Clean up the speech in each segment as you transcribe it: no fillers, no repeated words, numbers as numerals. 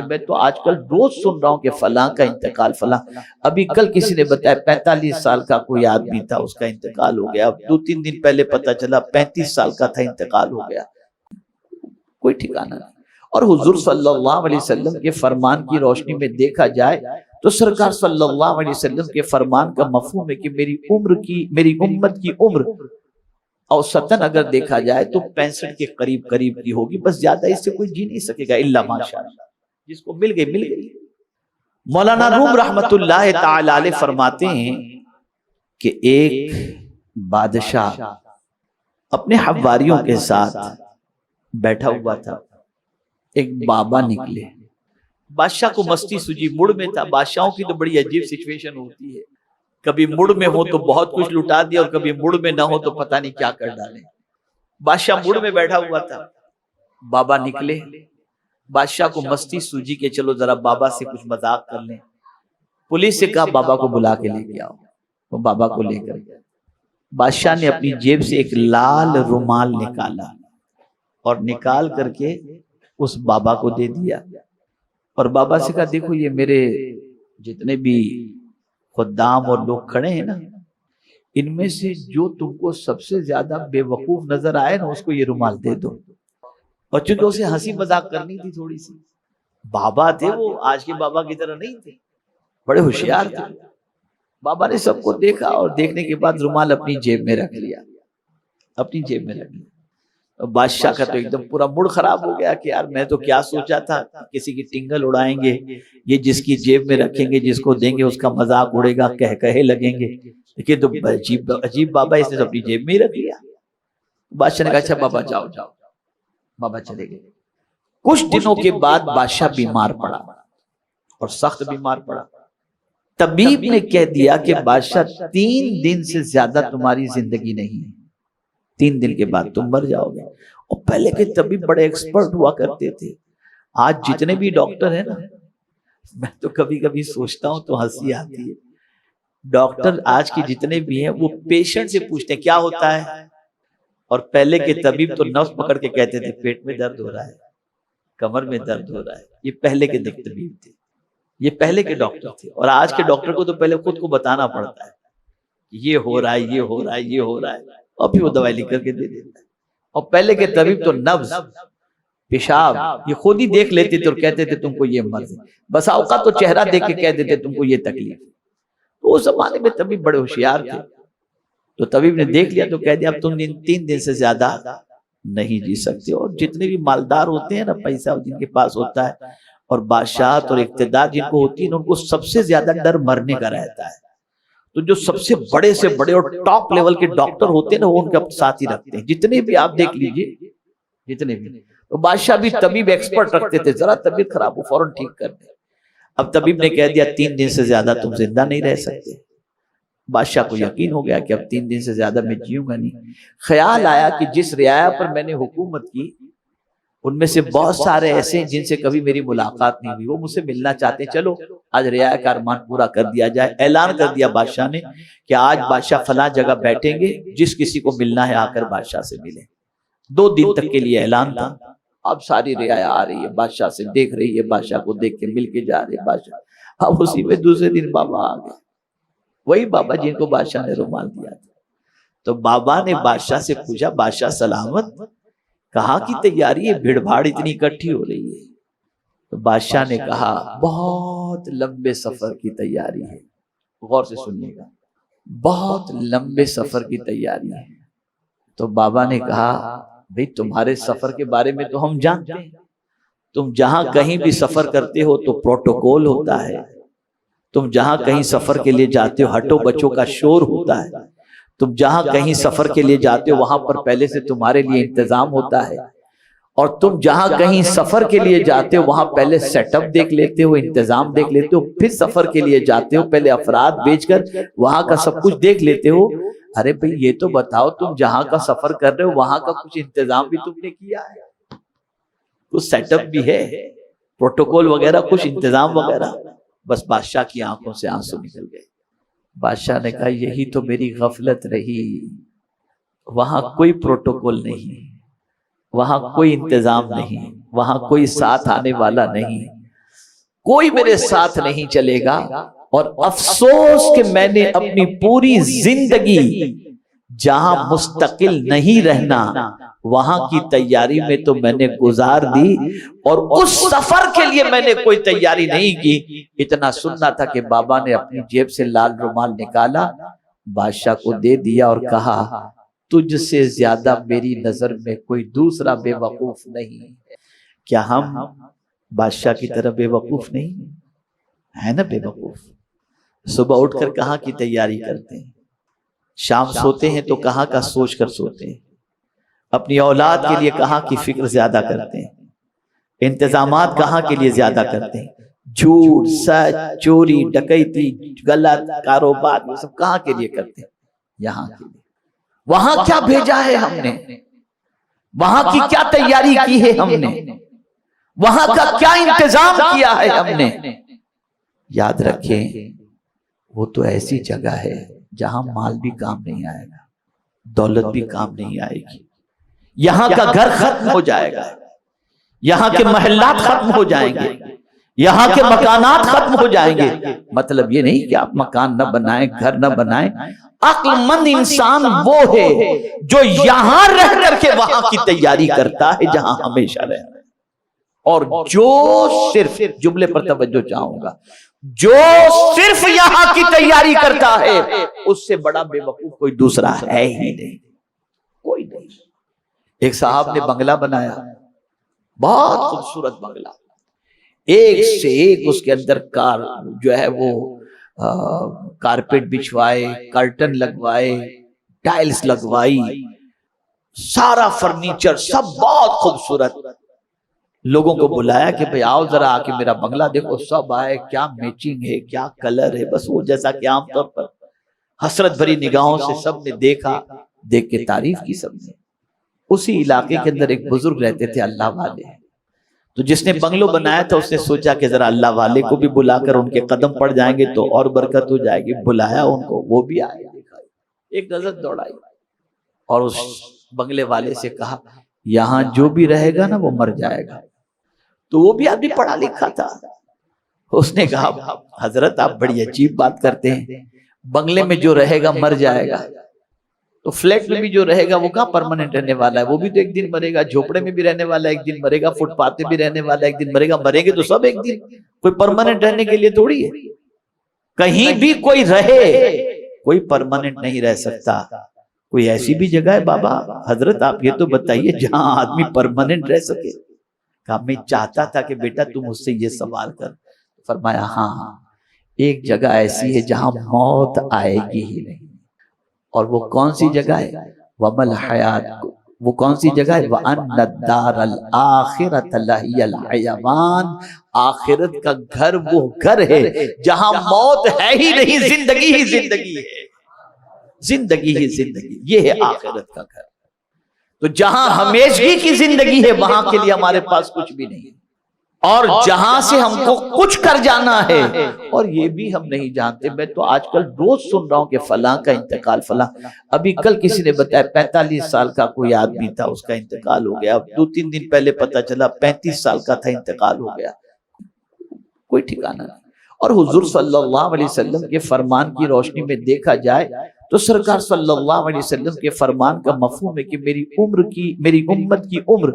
میں تو آج کل روز سن رہا ہوں کہ فلاں کا انتقال، فلاں ابھی کل کسی نے بتایا 45 سال کا کوئی آدمی تھا، اس کا انتقال ہو گیا، 2-3 دن پہلے پتا چلا 35 سال کا تھا، انتقال ہو گیا، کوئی ٹھکانہ نہیں۔ اور حضور صلی اللہ علیہ وسلم کے فرمان کی روشنی میں دیکھا جائے تو سرکار صلی اللہ علیہ وسلم کے فرمان کا مفہوم ہے کہ میری امت کی عمر اوسطاً اگر دیکھا جائے تو 65 کے قریب کی ہوگی، بس زیادہ اس سے کوئی جی نہیں سکے گا الا ماشاءاللہ، جس کو مل گئی۔ مولانا روم رحمت اللہ تعالی علیہ فرماتے ہیں کہ ایک بادشاہ اپنے حواریوں کے ساتھ بیٹھا ہوا تھا، ایک بابا نکلے، بادشاہ کو مستی سوجی، مڑ میں تھا۔ بادشاہوں کی تو بڑی عجیب سچویشن ہوتی ہے، کبھی مڑ میں ہو تو بہت کچھ لٹا دیا، اور کبھی مڑ میں نہ ہو تو پتہ نہیں کیا کر ڈالیں۔ بادشاہ مڑ میں بیٹھا ہوا تھا، بابا نکلے، بادشاہ کو مستی سوجی کہ چلو ذرا بابا سے کچھ مذاق کر لیں۔ پولیس سے کہا بابا کو بلا کے لے کے آؤ، وہ بابا کو لے کر گیا۔ بادشاہ نے اپنی جیب سے ایک لال رومال نکالا اور نکال کر کے اس بابا کو دے دیا، اور بابا سے کہا دیکھو یہ میرے جتنے بھی خدام اور لوگ کھڑے ہیں نا، ان میں سے جو تم کو سب سے زیادہ بے وقوف نظر آئے نا اس کو یہ رومال دے دو۔ اور چونکہ اسے ہنسی مذاق کرنی تھی تھوڑی سی، بابا تھے وہ آج کے بابا کی طرح نہیں تھے، بڑے ہوشیار تھے۔ بابا نے سب کو دیکھا اور دیکھنے کے بعد رومال اپنی جیب میں رکھ لیا، اپنی جیب میں رکھ لیا۔ بادشاہ کا تو ایک دم پورا موڈ خراب ہو گیا کہ یار میں تو کیا سوچا تھا، کسی کی ٹنگل اڑائیں گے، یہ جس کی جیب میں رکھیں گے جس کو دیں گے اس کا مذاق اڑے گا، کہے لگیں گے، لیکن تو عجیب بابا اس نے تو اپنی جیب میں ہی رکھ لیا۔ بادشاہ نے کہا اچھا بابا جاؤ۔ بابا چلے گئے۔ کچھ دنوں کے بعد بادشاہ بیمار پڑا اور سخت بیمار پڑا۔ طبیب نے کہہ دیا کہ بادشاہ 3 دن سے زیادہ تمہاری زندگی نہیں ہے، 3 دن کے بعد تم مر جاؤ گے۔ اور پہلے کے طبیب بڑے ایکسپرٹ ہوا کرتے تھے، آج جتنے بھی ڈاکٹر ہیں نا، میں تو کبھی کبھی سوچتا ہوں تو ہنسی آتی ہے، ڈاکٹر آج کے جتنے بھی ہیں وہ پیشنٹ سے پوچھتے ہیں کیا ہوتا ہے، اور پہلے کے طبیب تو نفس پکڑ کے کہتے تھے پیٹ میں درد ہو رہا ہے، کمر میں درد ہو رہا ہے۔ یہ پہلے کے طبیب تھے، یہ پہلے کے ڈاکٹر تھے، اور آج کے ڈاکٹر کو تو پہلے خود کو بتانا پڑتا ہے یہ ہو رہا ہے، یہ ہو رہا ہے، یہ ہو رہا ہے، اور پھر وہ دوائی لکھ کر کے دے دیتا ہے۔ اور پہلے کے طبیب تو نبض، پیشاب یہ خود ہی دیکھ لیتے تھے اور کہتے تھے تم کو یہ مرض ہے، بس اوقات تو چہرہ دیکھ کے کہہ دیتے تم کو یہ تکلیف ہے۔ تو اس زمانے میں طبیب بڑے ہوشیار تھے، تو طبیب نے دیکھ لیا تو کہہ دیا اب تم 3 دن سے زیادہ نہیں جی سکتے۔ اور جتنے بھی مالدار ہوتے ہیں نا، پیسہ جن کے پاس ہوتا ہے اور بادشاہت اور اقتدار جن کو ہوتی ہے، ان کو سب سے زیادہ ڈر مرنے کا رہتا ہے۔ تو جو سب سے بڑے اور ٹاپ لیول کے ڈاکٹر ہوتے ہیں نا، وہ ان کے ساتھ ہی رکھتے ہیں، جتنے بھی آپ دیکھ لیجئے، جتنے بھی۔ تو بادشاہ بھی طبیب ایکسپرٹ رکھتے تھے، ذرا طبیعت خراب ہو فوراً ٹھیک کر دیں۔ اب طبیب نے کہہ دیا 3 دن سے زیادہ تم زندہ نہیں رہ سکتے۔ بادشاہ کو یقین ہو گیا کہ اب 3 دن سے زیادہ میں جیوں گا نہیں۔ خیال آیا کہ جس رعایا پر میں نے حکومت کی ان میں سے بہت سارے ایسے ہیں جن سے کبھی میری ملاقات نہیں ہوئی، وہ مجھ سے ملنا چاہتے ہیں، چلو آج رعایا کا ارمان پورا کر دیا جائے۔ اعلان کر دیا بادشاہ نے کہ آج بادشاہ فلاں جگہ بیٹھیں گے، جس کسی کو ملنا ہے آ کر بادشاہ سے ملیں۔ 2 دن تک کے لیے اعلان تھا۔ اب ساری رعایا آ رہی ہے، بادشاہ سے دیکھ رہی ہے، بادشاہ کو دیکھ کے مل کے جا رہے ہیں بادشاہ۔ اب اسی میں دوسرے دن بابا آ گئے، وہی بابا جن کو بادشاہ نے رومال دیا تھا۔ تو بابا نے بادشاہ سے پوچھا بادشاہ سلامت، کہاں کی تیاری ہے، بھیڑ بھاڑ اتنی اکٹھی ہو رہی ہے؟ تو بادشاہ نے کہا بہت لمبے سفر کی تیاری ہے۔ غور سے سنیے گا، بہت لمبے سفر کی تیاری ہے۔ تو بابا نے کہا بھئی تمہارے سفر کے بارے میں تو ہم جانتے ہیں، تم جہاں کہیں بھی سفر کرتے ہو تو پروٹوکول ہوتا ہے، تم جہاں کہیں سفر کے لیے جاتے ہو ہٹو بچوں کا شور ہوتا ہے، تم جہاں کہیں سفر کے لیے جاتے ہو وہاں پر پہلے سے تمہارے لیے انتظام ہوتا ہے، اور تم جہاں کہیں سفر کے لیے جاتے ہو وہاں پہلے سیٹ اپ دیکھ لیتے ہو، انتظام دیکھ لیتے ہو، پھر سفر کے لیے جاتے ہو پہلے افراد بھیج کر وہاں کا سب کچھ دیکھ لیتے ہو۔ ارے بھئی یہ تو بتاؤ تم جہاں کا سفر کر رہے ہو وہاں کا کچھ انتظام بھی تم نے کیا ہے؟ کچھ سیٹ اپ بھی ہے، پروٹوکول وغیرہ، کچھ انتظام وغیرہ؟ بس بادشاہ کی آنکھوں سے آنسو نکل گئے۔ بادشاہ نے کہا یہی تو میری غفلت رہی، وہاں کوئی پروٹوکول نہیں، وہاں کوئی انتظام نہیں، وہاں کوئی ساتھ آنے والا نہیں، کوئی میرے ساتھ نہیں چلے گا، اور افسوس کہ میں نے اپنی پوری زندگی جہاں مستقل نہیں رہنا وہاں کی تیاری میں تو میں نے گزار دی، اور اس سفر کے لیے میں نے کوئی تیاری نہیں کی۔ اتنا سننا تھا کہ بابا نے اپنی جیب سے لال رومال نکالا، بادشاہ کو دے دیا اور کہا تجھ سے زیادہ میری نظر میں کوئی دوسرا بے وقوف نہیں ہے۔ کیا ہم بادشاہ کی طرح بے وقوف نہیں ہے نا؟ بے وقوف صبح اٹھ کر کہاں کی تیاری کرتے ہیں، شام سوتے ہیں تو کہاں کا سوچ کر سوتے ہیں، اپنی اولاد کے لیے کہاں کی فکر زیادہ کرتے ہیں، انتظامات کہاں کے لیے زیادہ کرتے ہیں، جھوٹ، سچ، چوری، ڈکیتی، غلط کاروبار، یہ سب کہاں کے لیے کرتے ہیں؟ یہاں کے لیے۔ وہاں کیا بھیجا ہے ہم نے، وہاں کی کیا تیاری کی ہے ہم نے، وہاں کا کیا انتظام کیا ہے ہم نے۔ یاد رکھیں وہ تو ایسی جگہ ہے جہاں مال بھی کام نہیں آئے گا، دولت بھی کام نہیں آئے گی، یہاں کا گھر ختم ہو جائے گا، یہاں کے محلات ختم ہو جائیں گے، یہاں کے مکانات ختم ہو جائیں گے۔ مطلب یہ نہیں کہ آپ مکان نہ بنائیں، گھر نہ بنائیں۔ عقل مند انسان وہ ہے جو یہاں رہ کر کے وہاں کی تیاری کرتا ہے جہاں ہمیشہ رہنا ہے، اور جو صرف، جملے پر توجہ چاہوں گا، جو صرف یہاں کی تیاری کرتا ہے اس سے بڑا بے وقوف کوئی دوسرا ہے ہی نہیں، کوئی نہیں۔ ایک صاحب نے بنگلہ بنایا، بہت خوبصورت بنگلہ، ایک سے ایک اس کے اندر جو ہے وہ کارپیٹ بچھوائے، کرٹن لگوائے، ٹائلز لگوائی، سارا فرنیچر سب بہت خوبصورت۔ لوگوں کو بلایا کہ بھئی آؤ ذرا آ کے میرا بنگلہ دیکھو، سب آئے، کیا میچنگ ہے، کیا کلر ہے، بس وہ جیسا کہ عام طور پر حسرت بھری نگاہوں سے سب نے دیکھا، دیکھ کے تعریف کی سب نے۔ اسی علاقے کے اندر ایک بزرگ رہتے تھے اللہ والے، تو جس نے بنگلو بنایا تھا اس نے سوچا کہ ذرا اللہ والے کو بھی بلا کر ان کے قدم پڑ جائیں گے تو اور برکت ہو جائے گی۔ بلایا ان کو، وہ بھی آئے، ایک نظر دوڑائی اور اس بنگلے والے سے کہا یہاں جو بھی رہے گا نا وہ مر جائے گا۔ تو وہ بھی آدمی پڑھا لکھا تھا، اس نے کہا حضرت آپ بڑی عجیب بات کرتے ہیں، بنگلے میں جو رہے گا مر جائے گا، تو فلیٹ میں بھی جو رہے گا وہ کہاں پرماننٹ رہنے والا ہے، وہ بھی تو ایک دن مرے گا، جھوپڑے میں بھی رہنے والا ہے ایک دن مرے گا، فٹ پاتھ پہ بھی رہنے والا ہے ایک دن مرے گا، مریں گے تو سب ایک دن، کوئی پرماننٹ رہنے کے لیے تھوڑی ہے، کہیں بھی کوئی رہے کوئی پرماننٹ نہیں رہ سکتا۔ کوئی ایسی بھی جگہ ہے بابا حضرت آپ یہ تو بتائیے جہاں آدمی پرماننٹ رہ سکے؟ کہا میں چاہتا تھا کہ بیٹا تم مجھ سے یہ سوال کر۔ فرمایا ہاں ایک جگہ ایسی ہے جہاں موت آئے گی ہی نہیں، اور وہ کون سی جگہ ہے؟ وَمَا الْحَيَاةُ، وہ کون سی جگہ ہے؟ وَأَنَّ الدَّارَ الْآخِرَةَ لَهِيَ الْحَيَوَانُ، آخرت کا گھر وہ گھر ہے جہاں موت ہے ہی نہیں، زندگی ہی زندگی ہے، زندگی ہی زندگی، یہ ہے آخرت کا گھر۔ تو جہاں ہمیشگی کی زندگی ہے وہاں کے لیے ہمارے پاس کچھ بھی نہیں، اور جہاں سے ہم کو کچھ کر جانا ہے اور یہ بھی ہم نہیں جانتے۔ میں تو آج کل روز سن رہا ہوں کہ فلاں کا انتقال، فلاں، ابھی کل کسی نے بتایا 45 سال کا کوئی آدمی تھا اس کا انتقال ہو گیا، 2-3 دن پہلے پتا چلا 35 سال کا تھا انتقال ہو گیا، کوئی ٹھکانہ نہیں۔ اور حضور صلی اللہ علیہ وسلم کے فرمان کی روشنی میں دیکھا جائے تو سرکار صلی اللہ علیہ وسلم کے فرمان کا مفہوم ہے کہ میری امت کی عمر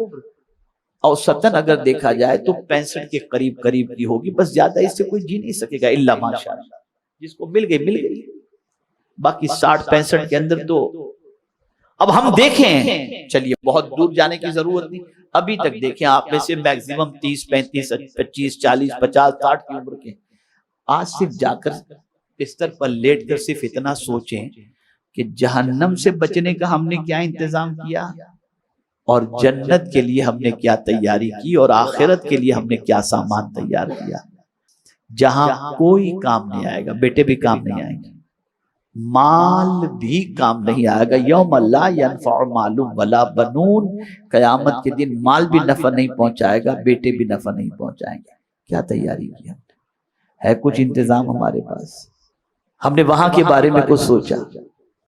اوسطاً اگر دیکھا جائے تو 65 کے قریب کی ہوگی، بس زیادہ اس سے کوئی جی نہیں سکے گا الا ماشاءاللہ، جس کو مل گئی، باقی 60-65 کے اندر تو اب ہم دیکھیں، چلیے بہت دور جانے کی ضرورت نہیں، ابھی تک دیکھیں آپ میں سے میکسیمم 30 35 25 40 50 60 کی عمر کے، آج صرف جا کر بستر پر لیٹ کر صرف اتنا سوچیں کہ جہنم سے بچنے کا ہم نے کیا انتظام کیا، اور جنت کے لیے ہم نے کیا تیاری کی، اور آخرت کے لیے ہم نے کیا سامان تیار کیا، جہاں کوئی کام نہیں آئے گا، بیٹے بھی کام نہیں آئیں گے، مال بھی کام نہیں آئے گا، یوم لا ینفع مال ولا بنون، قیامت کے دن مال بھی نفع نہیں پہنچائے گا، بیٹے بھی نفع نہیں پہنچائیں گے۔ کیا تیاری کی ہم نے؟ ہے کچھ انتظام ہمارے پاس؟ ہم نے وہاں کے بارے میں کچھ سوچا؟